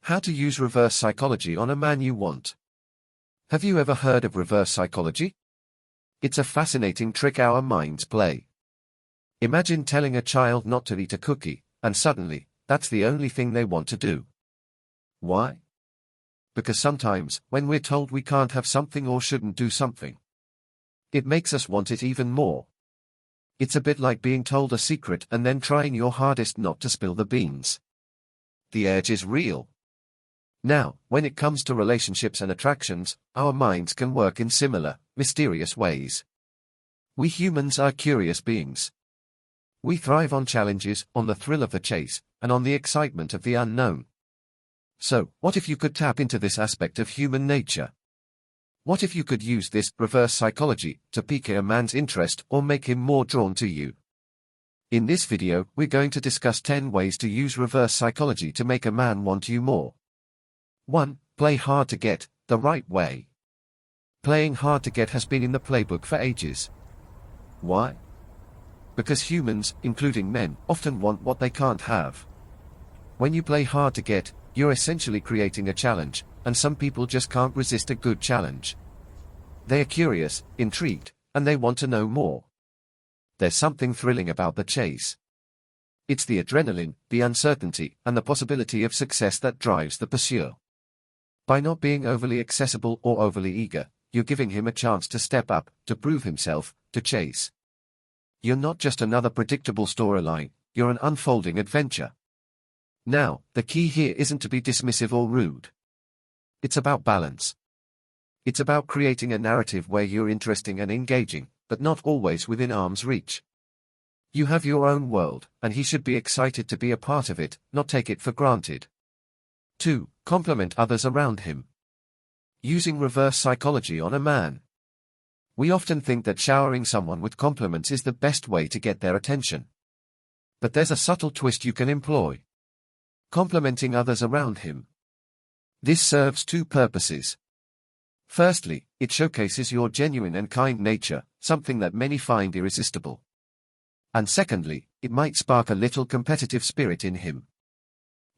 How to use reverse psychology on a man you want. Have you ever heard of reverse psychology? It's a fascinating trick our minds play. Imagine telling a child not to eat a cookie, and suddenly, that's the only thing they want to do. Why? Because sometimes, when we're told we can't have something or shouldn't do something, it makes us want it even more. It's a bit like being told a secret and then trying your hardest not to spill the beans. The urge is real. Now, when it comes to relationships and attractions, our minds can work in similar, mysterious ways. We humans are curious beings. We thrive on challenges, on the thrill of the chase, and on the excitement of the unknown. So, what if you could tap into this aspect of human nature? What if you could use this reverse psychology to pique a man's interest or make him more drawn to you? In this video, we're going to discuss 10 ways to use reverse psychology to make a man want you more. 1. Play hard to get, the right way. Playing hard to get has been in the playbook for ages. Why? Because humans, including men, often want what they can't have. When you play hard to get, you're essentially creating a challenge, and some people just can't resist a good challenge. They are curious, intrigued, and they want to know more. There's something thrilling about the chase. It's the adrenaline, the uncertainty, and the possibility of success that drives the pursuit. By not being overly accessible or overly eager, you're giving him a chance to step up, to prove himself, to chase. You're not just another predictable storyline, you're an unfolding adventure. Now, the key here isn't to be dismissive or rude. It's about balance. It's about creating a narrative where you're interesting and engaging, but not always within arm's reach. You have your own world, and he should be excited to be a part of it, not take it for granted. 2. Compliment others around him. Using reverse psychology on a man. We often think that showering someone with compliments is the best way to get their attention. But there's a subtle twist you can employ. Complimenting others around him. This serves two purposes. Firstly, it showcases your genuine and kind nature, something that many find irresistible. And secondly, it might spark a little competitive spirit in him.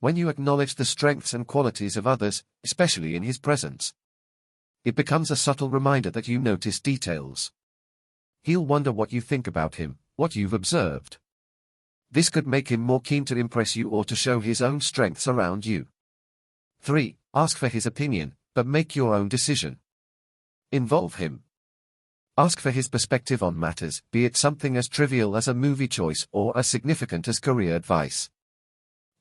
When you acknowledge the strengths and qualities of others, especially in his presence, it becomes a subtle reminder that you notice details. He'll wonder what you think about him, what you've observed. This could make him more keen to impress you or to show his own strengths around you. 3. Ask for his opinion, but make your own decision. Involve him. Ask for his perspective on matters, be it something as trivial as a movie choice or as significant as career advice.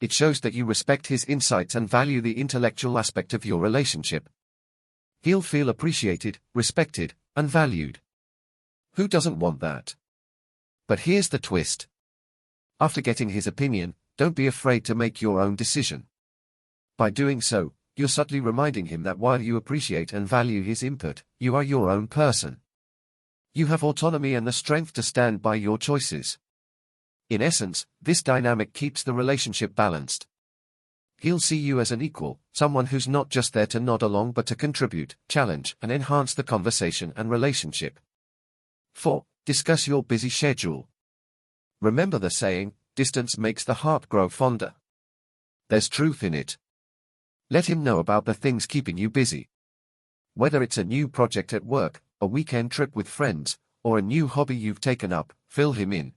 It shows that you respect his insights and value the intellectual aspect of your relationship. He'll feel appreciated, respected, and valued. Who doesn't want that? But here's the twist. After getting his opinion, don't be afraid to make your own decision. By doing so, you're subtly reminding him that while you appreciate and value his input, you are your own person. You have autonomy and the strength to stand by your choices. In essence, this dynamic keeps the relationship balanced. He'll see you as an equal, someone who's not just there to nod along but to contribute, challenge, and enhance the conversation and relationship. 4. Discuss your busy schedule. Remember the saying, distance makes the heart grow fonder. There's truth in it. Let him know about the things keeping you busy. Whether it's a new project at work, a weekend trip with friends, or a new hobby you've taken up, fill him in.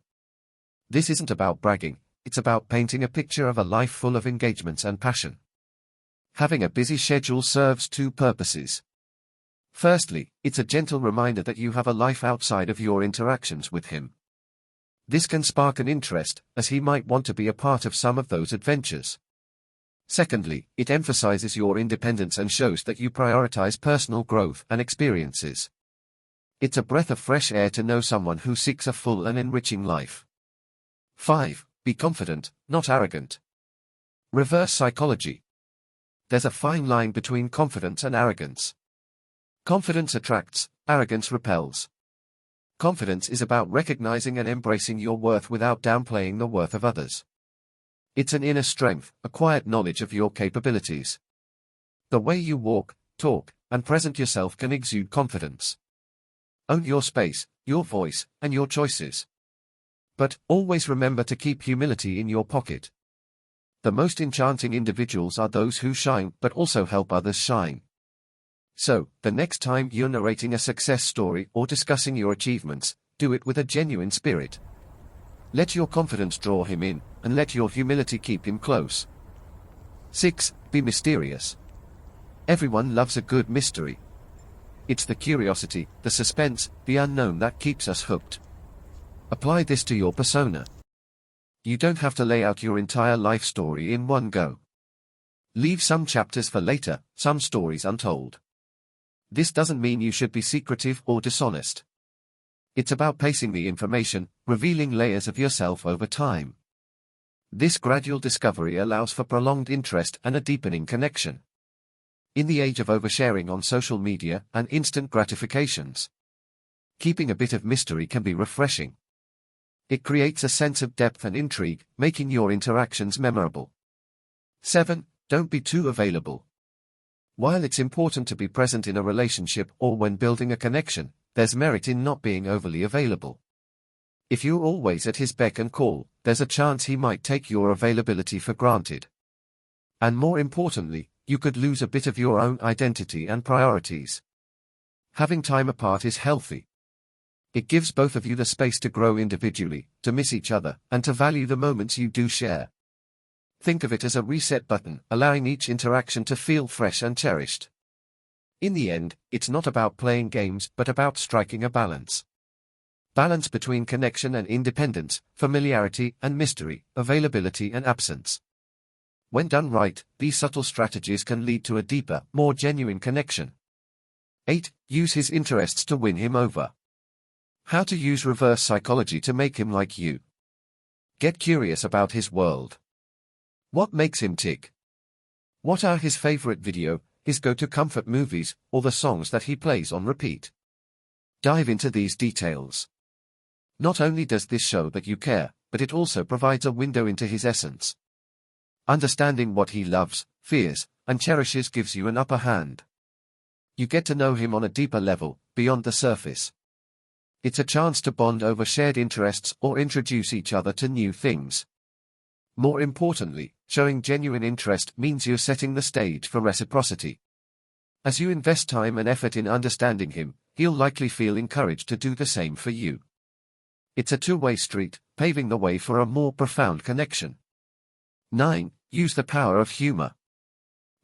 This isn't about bragging, it's about painting a picture of a life full of engagements and passion. Having a busy schedule serves two purposes. Firstly, it's a gentle reminder that you have a life outside of your interactions with him. This can spark an interest, as he might want to be a part of some of those adventures. Secondly, it emphasizes your independence and shows that you prioritize personal growth and experiences. It's a breath of fresh air to know someone who seeks a full and enriching life. 5. Be confident, not arrogant. Reverse psychology. There's a fine line between confidence and arrogance. Confidence attracts, arrogance repels. Confidence is about recognizing and embracing your worth without downplaying the worth of others. It's an inner strength, a quiet knowledge of your capabilities. The way you walk, talk, and present yourself can exude confidence. Own your space, your voice, and your choices. But always remember to keep humility in your pocket. The most enchanting individuals are those who shine but also help others shine. So, the next time you're narrating a success story or discussing your achievements, do it with a genuine spirit. Let your confidence draw him in, and let your humility keep him close. 6. Be mysterious. Everyone loves a good mystery. It's the curiosity, the suspense, the unknown that keeps us hooked. Apply this to your persona. You don't have to lay out your entire life story in one go. Leave some chapters for later, some stories untold. This doesn't mean you should be secretive or dishonest. It's about pacing the information, revealing layers of yourself over time. This gradual discovery allows for prolonged interest and a deepening connection. In the age of oversharing on social media and instant gratifications, keeping a bit of mystery can be refreshing. It creates a sense of depth and intrigue, making your interactions memorable. 7. Don't be too available. While it's important to be present in a relationship or when building a connection, there's merit in not being overly available. If you're always at his beck and call, there's a chance he might take your availability for granted. And more importantly, you could lose a bit of your own identity and priorities. Having time apart is healthy. It gives both of you the space to grow individually, to miss each other, and to value the moments you do share. Think of it as a reset button, allowing each interaction to feel fresh and cherished. In the end, it's not about playing games but about striking a balance. Balance between connection and independence, familiarity and mystery, availability and absence. When done right, these subtle strategies can lead to a deeper, more genuine connection. 8. Use his interests to win him over. How to use reverse psychology to make him like you. Get curious about his world. What makes him tick? What are his favorite video, his go-to comfort movies, or the songs that he plays on repeat? Dive into these details. Not only does this show that you care, but it also provides a window into his essence. Understanding what he loves, fears, and cherishes gives you an upper hand. You get to know him on a deeper level, beyond the surface. It's a chance to bond over shared interests or introduce each other to new things. More importantly, showing genuine interest means you're setting the stage for reciprocity. As you invest time and effort in understanding him, he'll likely feel encouraged to do the same for you. It's a two-way street, paving the way for a more profound connection. 9. Use the power of humor.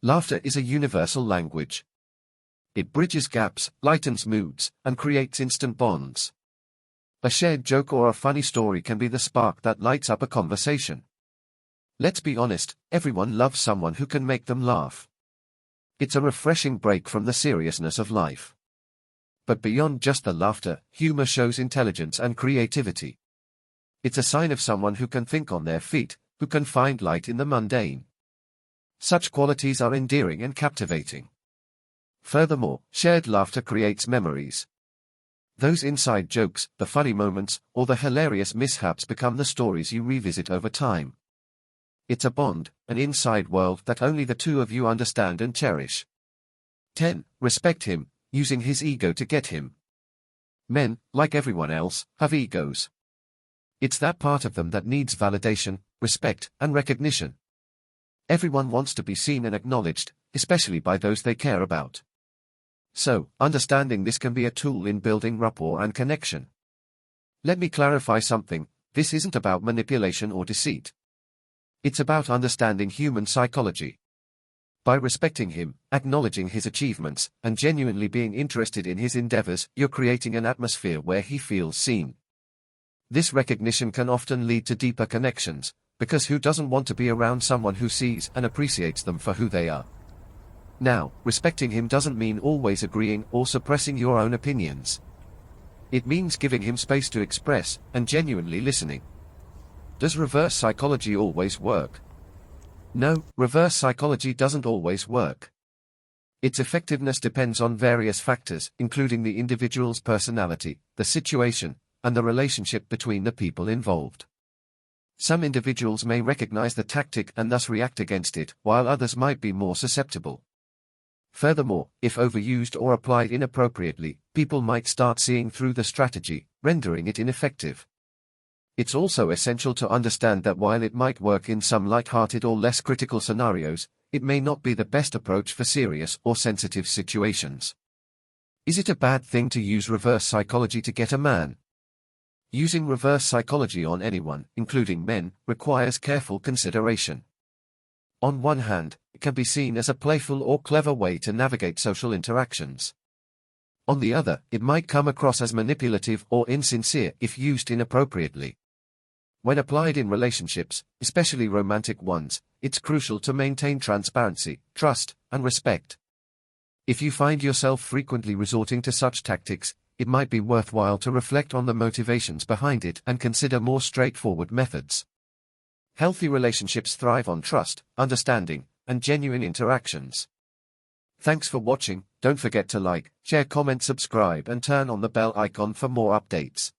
Laughter is a universal language. It bridges gaps, lightens moods, and creates instant bonds. A shared joke or a funny story can be the spark that lights up a conversation. Let's be honest, everyone loves someone who can make them laugh. It's a refreshing break from the seriousness of life. But beyond just the laughter, humor shows intelligence and creativity. It's a sign of someone who can think on their feet, who can find light in the mundane. Such qualities are endearing and captivating. Furthermore, shared laughter creates memories. Those inside jokes, the funny moments, or the hilarious mishaps become the stories you revisit over time. It's a bond, an inside world that only the two of you understand and cherish. 10. Respect him, using his ego to get him. Men, like everyone else, have egos. It's that part of them that needs validation, respect, and recognition. Everyone wants to be seen and acknowledged, especially by those they care about. So, understanding this can be a tool in building rapport and connection. Let me clarify something, this isn't about manipulation or deceit. It's about understanding human psychology. By respecting him, acknowledging his achievements, and genuinely being interested in his endeavors, you're creating an atmosphere where he feels seen. This recognition can often lead to deeper connections, because who doesn't want to be around someone who sees and appreciates them for who they are? Now, respecting him doesn't mean always agreeing or suppressing your own opinions. It means giving him space to express, and genuinely listening. Does reverse psychology always work? No, reverse psychology doesn't always work. Its effectiveness depends on various factors, including the individual's personality, the situation, and the relationship between the people involved. Some individuals may recognize the tactic and thus react against it, while others might be more susceptible. Furthermore, if overused or applied inappropriately, people might start seeing through the strategy, rendering it ineffective. It's also essential to understand that while it might work in some light-hearted or less critical scenarios, it may not be the best approach for serious or sensitive situations. Is it a bad thing to use reverse psychology to get a man? Using reverse psychology on anyone, including men, requires careful consideration. On one hand, it can be seen as a playful or clever way to navigate social interactions. On the other, it might come across as manipulative or insincere if used inappropriately. When applied in relationships, especially romantic ones, it's crucial to maintain transparency, trust, and respect. If you find yourself frequently resorting to such tactics, it might be worthwhile to reflect on the motivations behind it and consider more straightforward methods. Healthy relationships thrive on trust, understanding, and genuine interactions. Thanks for watching. Don't forget to like, share, comment, subscribe, and turn on the bell icon for more updates.